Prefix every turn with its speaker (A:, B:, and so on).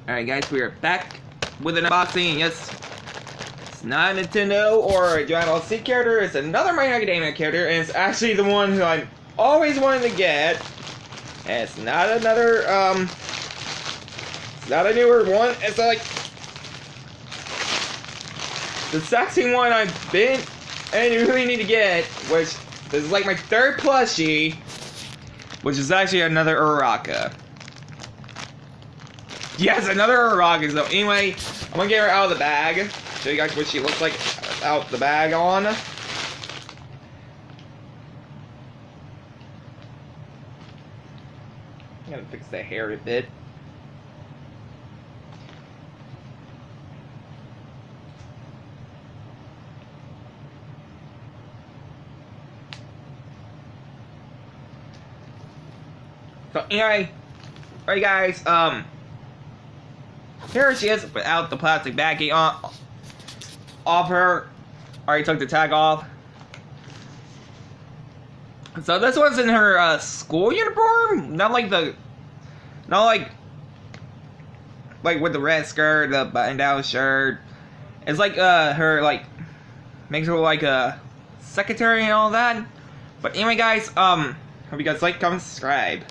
A: Alright guys, we are back with an unboxing. Yes, it's not a Nintendo or a Dragon Ball Z character, it's another My Hero Academia character, and it's actually the one who I always wanted to get. And it's not another, it's not a newer one, it's like the exact same one I've been and you really need to get, which is like my third plushie, which is actually another Uraraka. Yes, another Uraraka. So anyway, I'm gonna get her out of the bag. Show you guys what she looks like out the bag on. I'm gonna fix the hair a bit. So anyway, alright guys, here she is without the plastic baggie off her. Already took the tag off. So this one's in her school uniform, not like with the red skirt, the button-down shirt. It's like her makes her like a secretary and all that. But anyway, guys, hope you guys like, comment, subscribe.